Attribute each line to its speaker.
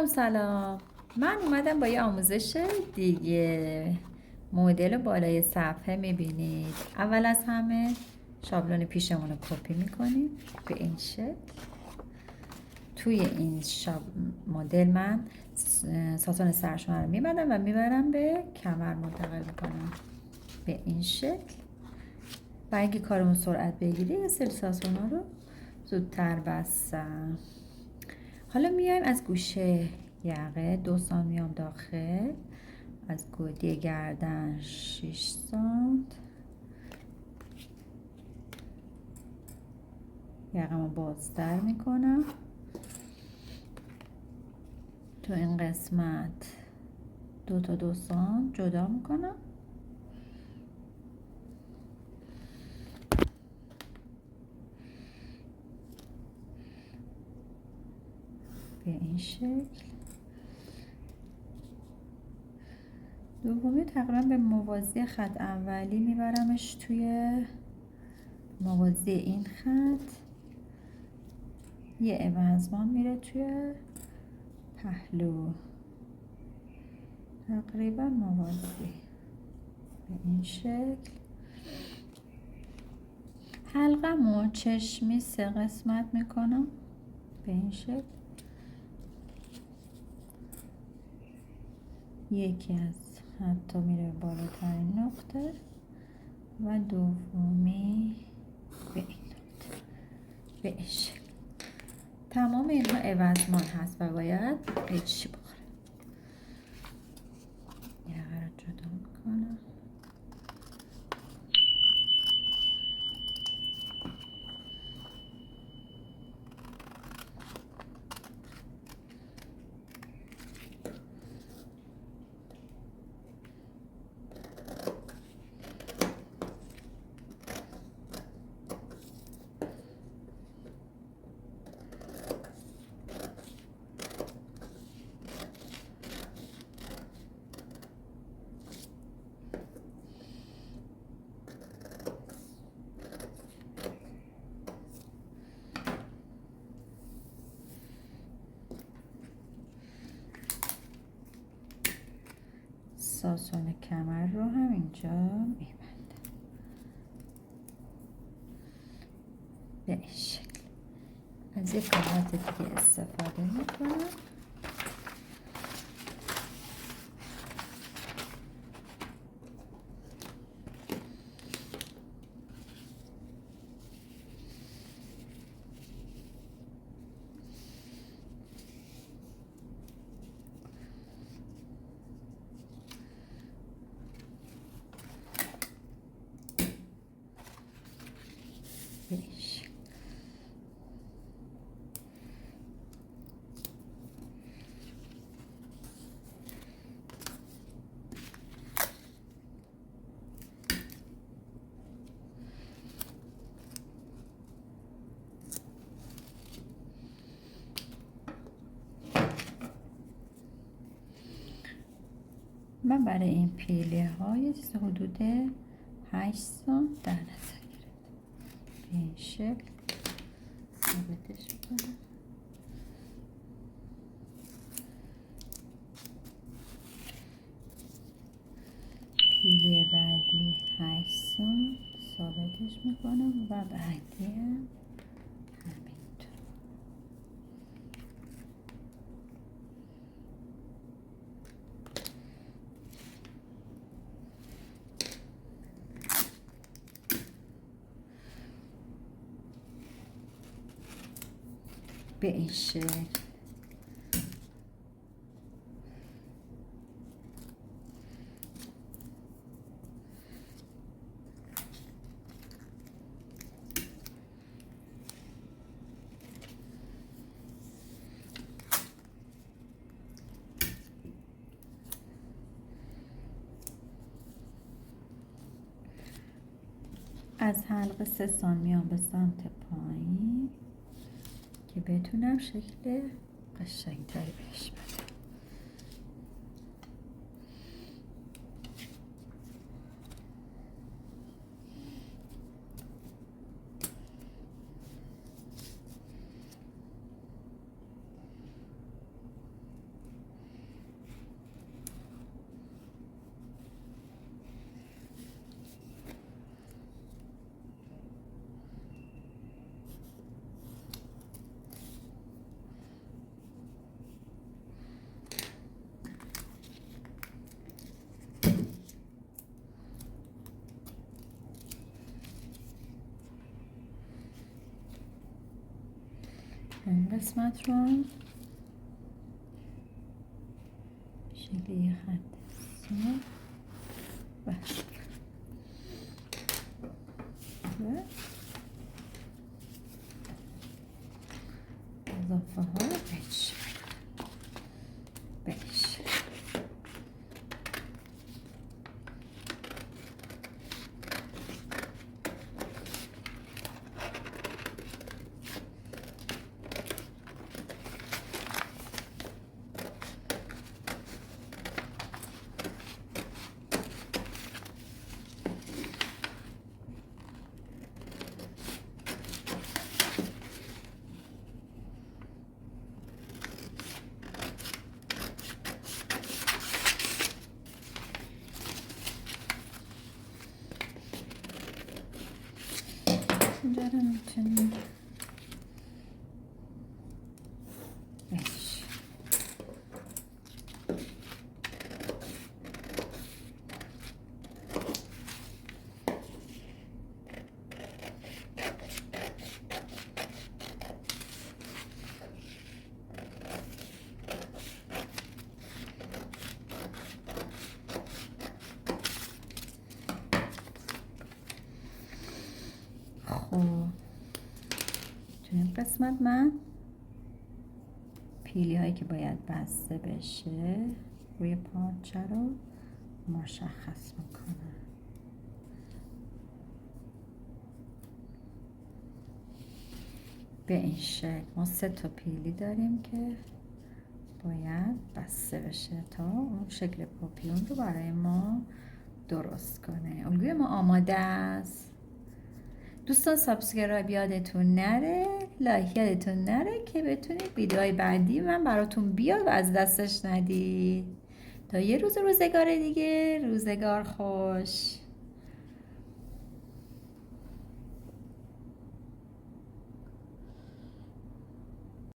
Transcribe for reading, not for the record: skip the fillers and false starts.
Speaker 1: سلام. من اومدم با یه آموزش دیگه. مدل بالای صفحه میبینید. اول از همه شابلون پیشمون رو کپی میکنیم به این شکل. توی این مدل من ساتون سرشون رو میبندم و میبرم به کمر منتقل میکنم به این شکل. و اگه کارمون سرعت بگیره یه سری ساتون رو زودتر بستم. حالا میایم از گوشه یقه 2 سانت میام داخل، از گودی گردن 6 سانت یقه‌مو بازتر میکنم. تو این قسمت 2 تا 2 سانت جدا میکنم. به این شکل. دومی تقریبا به موازی خط اولی میبرمش توی موازی این خط. یه عوضمان میره توی پهلو، تقریبا موازی به این شکل. حلقه‌مو چشمی 3 قسمت میکنم به این شکل. یکی از خطا میره بالاترین نقطه و دومی به این نقطه به این شکل. تمام اینها عوضمان هست و باید قیچی بخوره. یقه رو جدا میکنم. ساسون کمر رو هم اینجا میبندم به این شکل. از یک کارات دیگه استفاده میکنم. من برای این پیله های چیز حدود 8 سانت در نظر گرفتم به این شکل. ثابتش میکنم. پیله بعدی 8 سانت ثابتش میکنم و بعدی هم همینطور. به این شکل. از حلقه 3 سانت میام به سمت پایین که بتونم شکل قشنگتری بهش بدم. این قسمت رو شکل یه خط بس اضافه ها رو بهش اینجا رو میتونیم بهش تو این قسمت من پیلی هایی که باید بسته بشه روی پارچه رو مشخص میکنم. به این شکل ما 3 تا پیلی داریم که باید بسته بشه تا اون شکل پاپیون رو برای ما درست کنه. الگوی ما آماده است. دوستان سابسکرایب یادتون نره، لایک یادتون نره که بتونید ویدیوهای بعدی من براتون بیاد و از دستش ندید. تا یه روزگار دیگه، روزگار خوش.